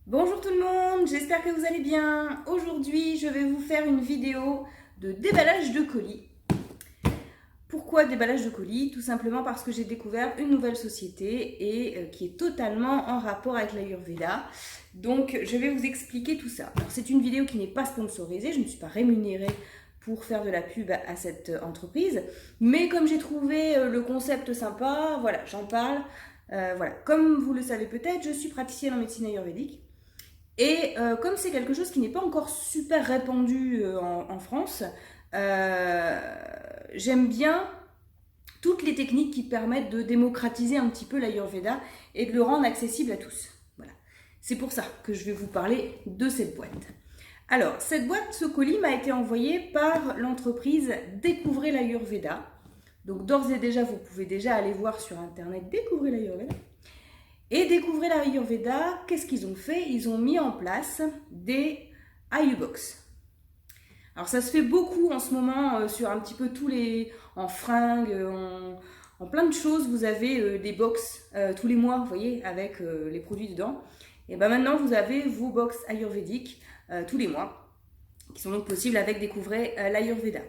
Bonjour tout le monde, j'espère que vous allez bien. Aujourd'hui, je vais vous faire une vidéo de déballage de colis. Pourquoi déballage de colis? Tout simplement parce que j'ai découvert une nouvelle société et qui est totalement en rapport avec l'Ayurveda. Donc, je vais vous expliquer tout ça. Alors, c'est une vidéo qui n'est pas sponsorisée, je ne suis pas rémunérée pour faire de la pub à cette entreprise. Mais comme j'ai trouvé le concept sympa, voilà, j'en parle. Voilà. Comme vous le savez peut-être, je suis praticienne en médecine ayurvédique. Et comme c'est quelque chose qui n'est pas encore super répandu en France, j'aime bien toutes les techniques qui permettent de démocratiser un petit peu l'Ayurveda et de le rendre accessible à tous. Voilà. C'est pour ça que je vais vous parler de cette boîte. Alors, cette boîte, ce colis m'a été envoyé par l'entreprise Découvrez l'Ayurveda. Donc d'ores et déjà, vous pouvez déjà aller voir sur internet Découvrez l'Ayurveda. Et découvrir l'Ayurveda, qu'est-ce qu'ils ont fait? Ils ont mis en place des Ayubox. Alors ça se fait beaucoup en ce moment sur un petit peu tous les... en fringues, en plein de choses. Vous avez des box tous les mois, vous voyez, avec les produits dedans. Et bien maintenant, vous avez vos box ayurvédiques tous les mois, qui sont donc possibles avec Découvrez l'Ayurveda.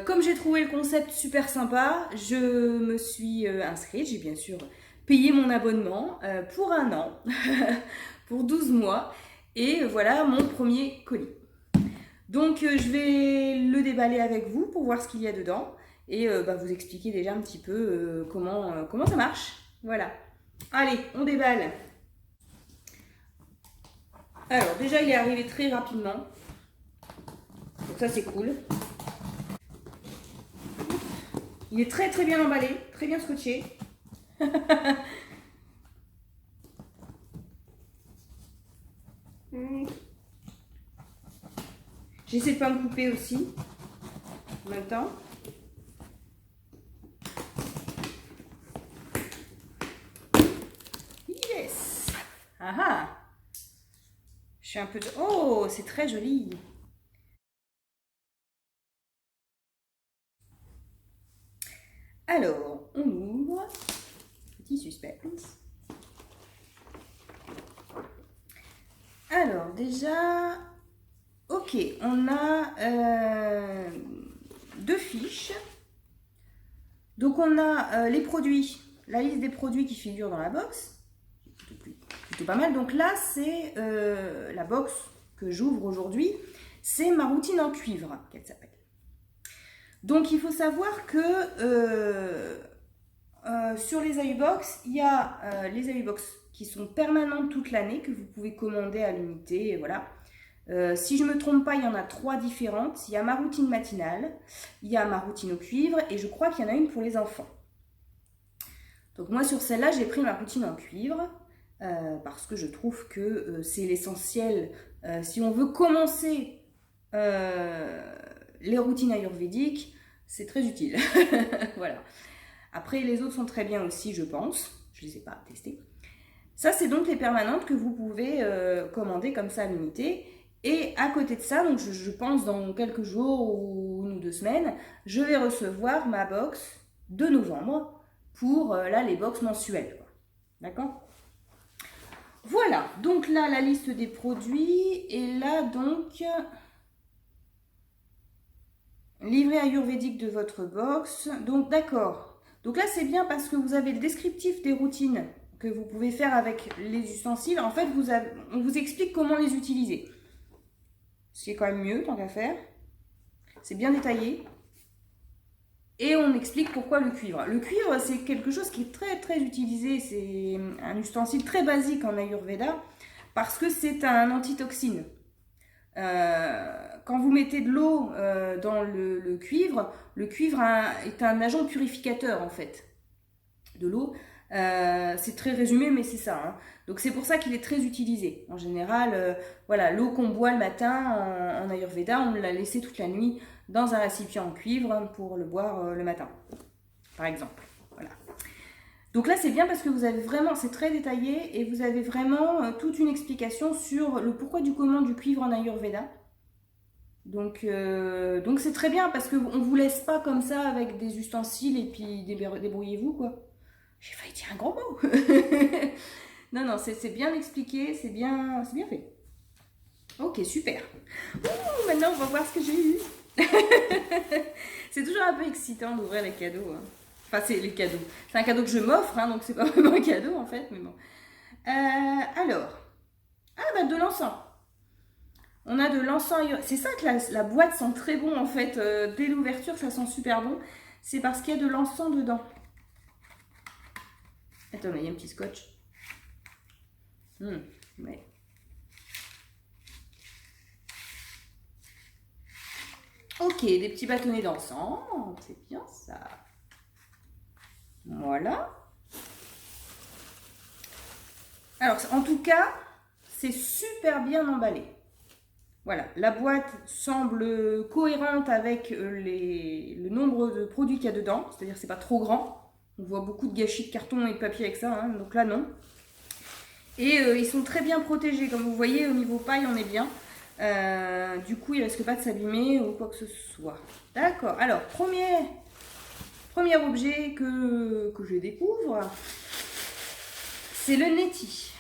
Comme j'ai trouvé le concept super sympa, je me suis inscrite, j'ai bien sûr payé mon abonnement pour un an, pour 12 mois, et voilà mon premier colis. Donc je vais le déballer avec vous pour voir ce qu'il y a dedans, et vous expliquer déjà un petit peu comment ça marche. Voilà. Allez, on déballe. Alors déjà il est arrivé très rapidement, donc ça c'est cool. Il est très très bien emballé, très bien scotché. J'essaie de pas me couper aussi en même temps. Yes. Ah ah. Je suis un peu de... Oh, c'est très joli. Alors, on ouvre. Petit suspense. Alors, déjà... Ok, on a deux fiches. Donc, on a les produits, la liste des produits qui figurent dans la box. Plutôt pas mal. Donc là, c'est la box que j'ouvre aujourd'hui. C'est ma routine en cuivre, qu'elle s'appelle. Donc, il faut savoir que sur les Ayubox, il y a les Ayubox qui sont permanentes toute l'année, que vous pouvez commander à l'unité, voilà. Si je ne me trompe pas, il y en a 3 différentes. Il y a ma routine matinale, il y a ma routine au cuivre et je crois qu'il y en a une pour les enfants. Donc moi sur celle-là, j'ai pris ma routine en cuivre parce que je trouve que c'est l'essentiel. Si on veut commencer les routines ayurvédiques, c'est très utile. Voilà. Après, les autres sont très bien aussi, je pense. Je ne les ai pas testés. Ça, c'est donc les permanentes que vous pouvez commander comme ça à l'unité. Et à côté de ça, donc je pense dans quelques jours ou 1 ou 2 semaines, je vais recevoir ma box de novembre pour là les box mensuelles. D'accord? Voilà, donc là la liste des produits et là donc livret ayurvédique de votre box. Donc d'accord. Donc là c'est bien parce que vous avez le descriptif des routines que vous pouvez faire avec les ustensiles. En fait, on vous explique comment les utiliser. Ce qui est quand même mieux, tant qu'à faire. C'est bien détaillé. Et on explique pourquoi le cuivre. Le cuivre, c'est quelque chose qui est très très utilisé. C'est un ustensile très basique en Ayurveda parce que c'est un antitoxine. Quand vous mettez de l'eau dans le cuivre est un agent purificateur en fait de l'eau. C'est très résumé, mais c'est ça. Hein. Donc c'est pour ça qu'il est très utilisé. En général, voilà, l'eau qu'on boit le matin en Ayurveda, on l'a laissée toute la nuit dans un récipient en cuivre pour le boire le matin, par exemple. Voilà. Donc là, c'est bien parce que vous avez vraiment, c'est très détaillé et vous avez vraiment toute une explication sur le pourquoi du comment du cuivre en Ayurveda. Donc c'est très bien parce qu'on ne vous laisse pas comme ça avec des ustensiles et puis débrouillez-vous quoi. J'ai failli dire un gros mot. Non, non, c'est bien expliqué, c'est bien fait. Ok, super. Ouh, maintenant, on va voir ce que j'ai eu. C'est toujours un peu excitant d'ouvrir les cadeaux, hein. Enfin, c'est les cadeaux. C'est un cadeau que je m'offre, hein, donc c'est pas vraiment un cadeau en fait, mais bon. Alors, ah bah de l'encens. On a de l'encens. C'est ça que la boîte sent très bon en fait. Dès l'ouverture, ça sent super bon. C'est parce qu'il y a de l'encens dedans. Attends, il y a un petit scotch. Ouais. Ok, des petits bâtonnets d'encens. C'est bien ça. Voilà. Alors, en tout cas, c'est super bien emballé. Voilà, la boîte semble cohérente avec le nombre de produits qu'il y a dedans. C'est-à-dire que c'est pas trop grand. On voit beaucoup de gâchis de carton et de papier avec ça, hein, donc là non. Et ils sont très bien protégés. Comme vous voyez, au niveau paille, on est bien. Du coup, il risque pas de s'abîmer ou quoi que ce soit. D'accord, alors, premier objet que je découvre, c'est le Neti.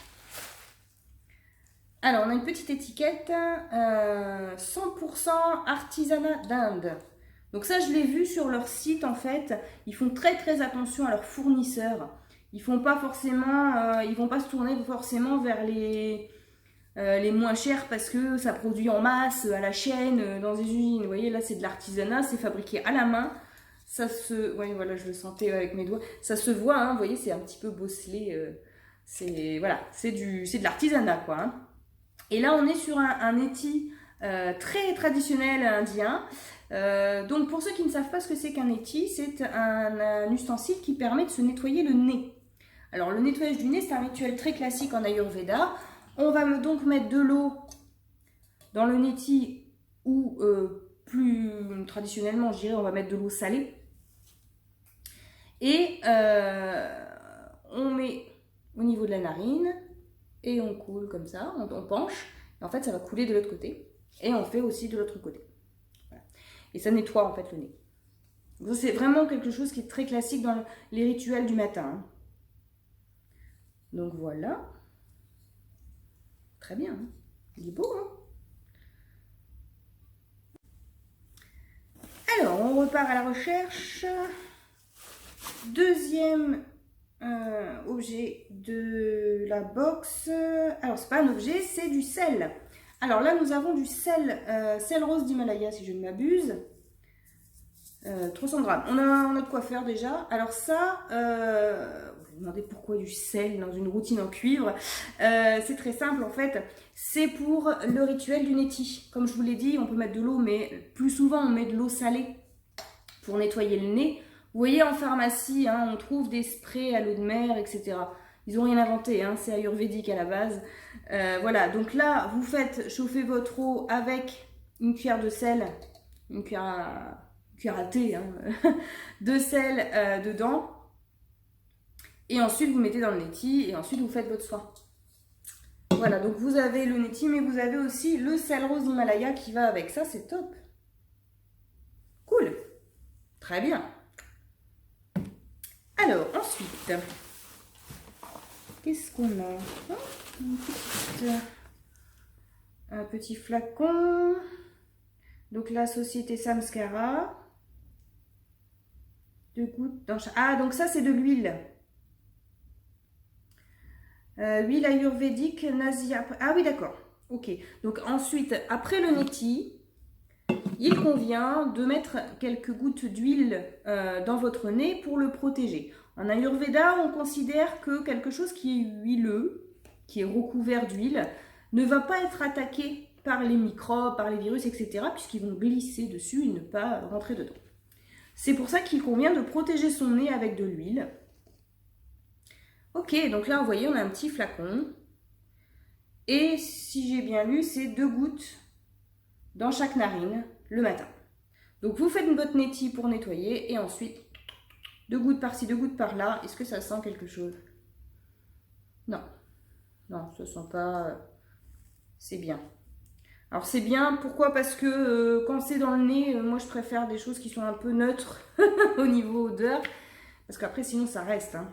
Alors, on a une petite étiquette 100% artisanat d'Inde. Donc ça, je l'ai vu sur leur site, en fait. Ils font très très attention à leurs fournisseurs. Ils font pas forcément, ils vont pas se tourner forcément vers les moins chers parce que ça produit en masse, à la chaîne, dans des usines. Vous voyez, là, c'est de l'artisanat, c'est fabriqué à la main. Ça se... Ouais, voilà, je le sentais avec mes doigts. Ça se voit, hein, vous voyez, c'est un petit peu bosselé. Voilà, c'est de l'artisanat, quoi. Hein. Et là, on est sur un éti très traditionnel indien. Donc, pour ceux qui ne savent pas ce que c'est qu'un éti, c'est un ustensile qui permet de se nettoyer le nez. Alors, le nettoyage du nez, c'est un rituel très classique en Ayurveda. On va donc mettre de l'eau dans le neti ou plus traditionnellement, je dirais, on va mettre de l'eau salée. Et on met au niveau de la narine et on coule comme ça, on penche. Et en fait, ça va couler de l'autre côté. Et on fait aussi de l'autre côté. Voilà. Et ça nettoie en fait le nez. C'est vraiment quelque chose qui est très classique dans les rituels du matin. Hein. Donc voilà. Très bien. Hein. Il est beau, hein? Alors, on repart à la recherche. Deuxième objet de la box. Alors, c'est pas un objet, c'est du sel. Alors là, nous avons du sel, sel rose d'Himalaya, si je ne m'abuse. 300 grammes. On a de quoi faire déjà. Alors ça, vous vous demandez pourquoi du sel dans une routine en cuivre. C'est très simple en fait. C'est pour le rituel du neti. Comme je vous l'ai dit, on peut mettre de l'eau, mais plus souvent on met de l'eau salée pour nettoyer le nez. Vous voyez en pharmacie, hein, on trouve des sprays à l'eau de mer, etc. Ils n'ont rien inventé, hein, c'est ayurvédique à la base. Voilà, donc là, vous faites chauffer votre eau avec une cuillère de sel, une cuillère à thé, hein, de sel dedans. Et ensuite, vous mettez dans le neti et ensuite, vous faites votre soin. Voilà, donc vous avez le neti, mais vous avez aussi le sel rose d'Himalaya qui va avec. Ça, c'est top. Cool. Très bien. Alors, ensuite, qu'est-ce qu'on a? Un petit flacon. Donc, la société Samskara. 2 gouttes dans chaque... Ah, donc ça, c'est de l'huile. Huile ayurvédique Nasia. Ah oui, d'accord. Ok. Donc, ensuite, après le neti, il convient de mettre quelques gouttes d'huile dans votre nez pour le protéger. En Ayurveda, on considère que quelque chose qui est huileux, qui est recouvert d'huile, ne va pas être attaqué par les microbes, par les virus, etc., puisqu'ils vont glisser dessus et ne pas rentrer dedans. C'est pour ça qu'il convient de protéger son nez avec de l'huile. Ok, donc là, vous voyez, on a un petit flacon. Et si j'ai bien lu, c'est 2 gouttes dans chaque narine le matin. Donc vous faites votre neti pour nettoyer et ensuite 2 gouttes par-ci, 2 gouttes par-là. Est-ce que ça sent quelque chose? Non. Non, ça sent pas... C'est bien. Alors c'est bien, pourquoi? Parce que quand c'est dans le nez, moi je préfère des choses qui sont un peu neutres au niveau odeur. Parce qu'après sinon ça reste. Hein.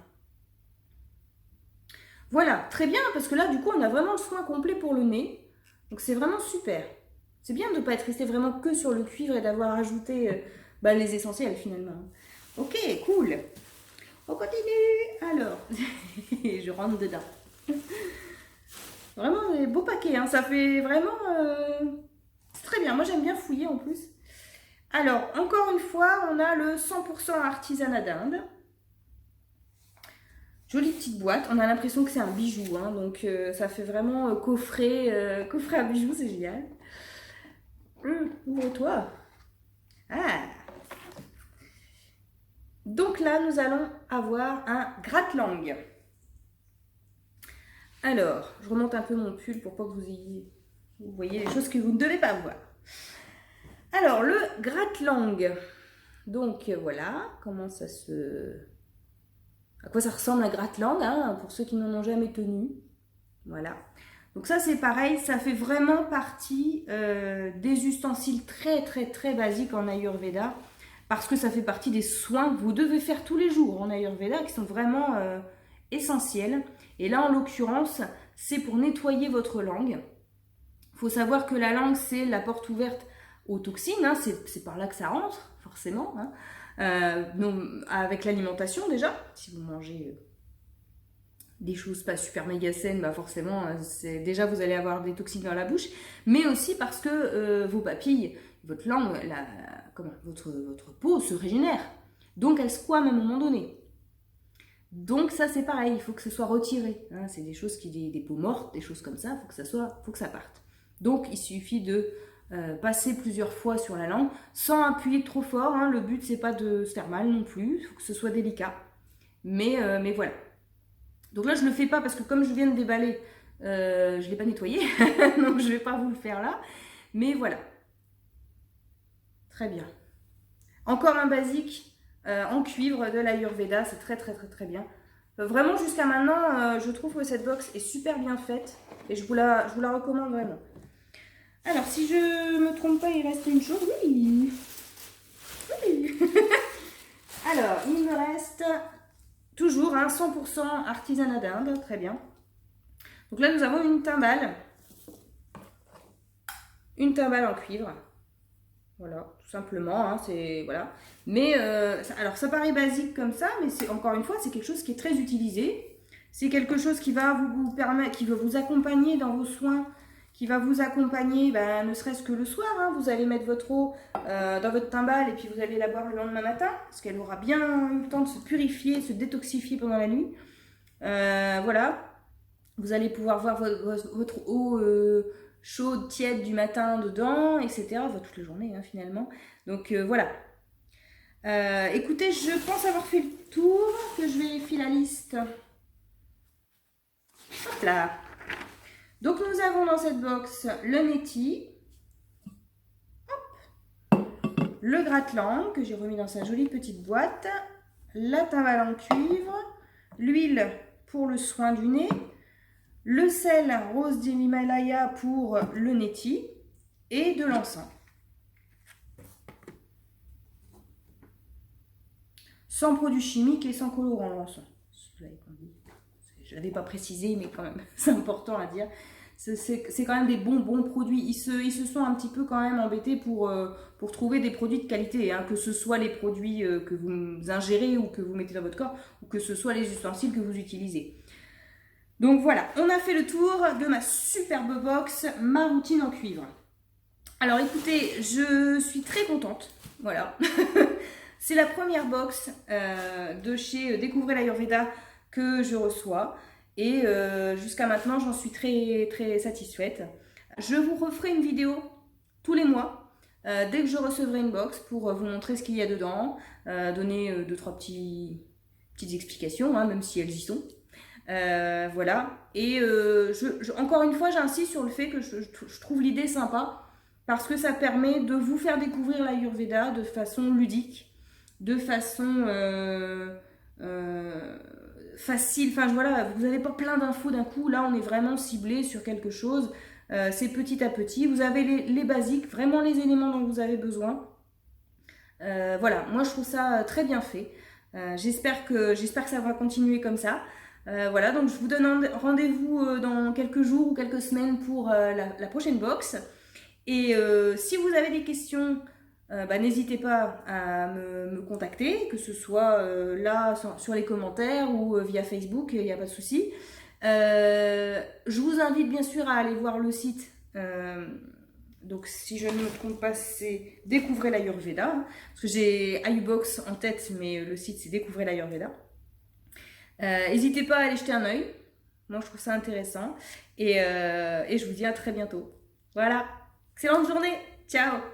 Voilà, très bien, parce que là, du coup, on a vraiment le soin complet pour le nez. Donc, c'est vraiment super. C'est bien de ne pas être resté vraiment que sur le cuivre et d'avoir ajouté les essentiels, finalement. Ok, cool. On continue. Alors, je rentre dedans. Vraiment, un beau paquet, hein. Ça fait vraiment... C'est très bien, moi j'aime bien fouiller en plus. Alors, encore une fois, on a le 100% artisanat d'Inde. Jolie petite boîte, on a l'impression que c'est un bijou, hein, donc ça fait vraiment coffret, coffret à bijoux, c'est génial. Ouvre-toi. Ah. Donc là, nous allons avoir un gratte-langue. Alors, je remonte un peu mon pull pour pas que vous voyez les choses que vous ne devez pas voir. Alors, le gratte-langue. Donc voilà, comment ça se... À quoi ça ressemble un gratte-langue, hein, pour ceux qui n'en ont jamais tenu. Voilà. Donc ça c'est pareil, ça fait vraiment partie des ustensiles très très très basiques en Ayurveda, parce que ça fait partie des soins que vous devez faire tous les jours en Ayurveda, qui sont vraiment essentiels. Et là en l'occurrence, c'est pour nettoyer votre langue. Il faut savoir que la langue, c'est la porte ouverte aux toxines, hein, c'est par là que ça rentre, forcément. Hein. Avec l'alimentation déjà, si vous mangez des choses pas super méga saines, forcément, déjà vous allez avoir des toxines dans la bouche, mais aussi parce que vos papilles, votre langue, votre peau se régénère. Donc elle squame à un moment donné. Donc ça c'est pareil, il faut que ce soit retiré. Hein, c'est des choses des peaux mortes, des choses comme ça, faut que ça parte. Donc il suffit de passer plusieurs fois sur la langue sans appuyer trop fort. Hein, le but c'est pas de se faire mal non plus, il faut que ce soit délicat. Mais voilà. Donc là je le fais pas parce que comme je viens de déballer, je l'ai pas nettoyé, donc je vais pas vous le faire là. Mais voilà. Très bien. Encore un basique en cuivre de l'Ayurveda, c'est très très très très bien. Vraiment jusqu'à maintenant, je trouve que cette box est super bien faite et je vous la recommande vraiment. Alors si je me trompe pas, il reste une chose. Oui. Alors il me reste toujours un 100% artisanat d'Inde, très bien. Donc là nous avons une timbale en cuivre. Voilà, tout simplement, hein, c'est voilà. Mais alors ça paraît basique comme ça, mais c'est encore une fois, c'est quelque chose qui est très utilisé. C'est quelque chose qui va vous permettre, qui va vous accompagner dans vos soins, qui va vous accompagner, ne serait-ce que le soir. Hein, vous allez mettre votre eau dans votre timbale et puis vous allez la boire le lendemain matin, parce qu'elle aura bien eu le temps de se purifier, de se détoxifier pendant la nuit. Voilà, vous allez pouvoir voir votre eau chaude, tiède du matin dedans, etc. Enfin, toute la journée hein, finalement. Donc voilà. Écoutez, je pense avoir fait le tour, que je vérifie la liste. Hop là. Donc nous avons dans cette box le neti, le gratte-langue que j'ai remis dans sa jolie petite boîte, la timbale en cuivre, l'huile pour le soin du nez, le sel rose de l'Himalaya pour le neti et de l'encens. Sans produits chimiques et sans colorant l'encens. Je ne l'avais pas précisé, mais quand même, c'est important à dire. C'est quand même des bons produits. Ils se sont un petit peu quand même embêtés pour trouver des produits de qualité, hein, que ce soit les produits que vous ingérez ou que vous mettez dans votre corps, ou que ce soit les ustensiles que vous utilisez. Donc voilà, on a fait le tour de ma superbe box, ma routine en cuivre. Alors écoutez, je suis très contente, voilà. C'est la première box de chez Découvrez l'Ayurveda que je reçois. Et jusqu'à maintenant, j'en suis très très satisfaite. Je vous referai une vidéo tous les mois, dès que je recevrai une box, pour vous montrer ce qu'il y a dedans, donner 2-3 petites explications, hein, même si elles y sont. Voilà. Et encore une fois, j'insiste sur le fait que je trouve l'idée sympa, parce que ça permet de vous faire découvrir l'Ayurveda de façon ludique, de façon facile. Enfin voilà, vous n'avez pas plein d'infos d'un coup. Là, on est vraiment ciblé sur quelque chose. C'est petit à petit. Vous avez les basiques, vraiment les éléments dont vous avez besoin. Voilà, moi je trouve ça très bien fait. J'espère que ça va continuer comme ça. Voilà, donc je vous donne rendez-vous dans quelques jours ou quelques semaines pour la prochaine box. Et si vous avez des questions, n'hésitez pas à me contacter, que ce soit là sur les commentaires ou via Facebook, il n'y a pas de souci. Je vous invite bien sûr à aller voir le site. Donc si je ne me trompe pas, c'est Découvrez l'Ayurveda. Parce que j'ai Ayubox en tête, mais le site c'est Découvrez l'Ayurveda. N'hésitez pas à aller jeter un œil. Moi je trouve ça intéressant. Et je vous dis à très bientôt. Voilà. Excellente journée. Ciao.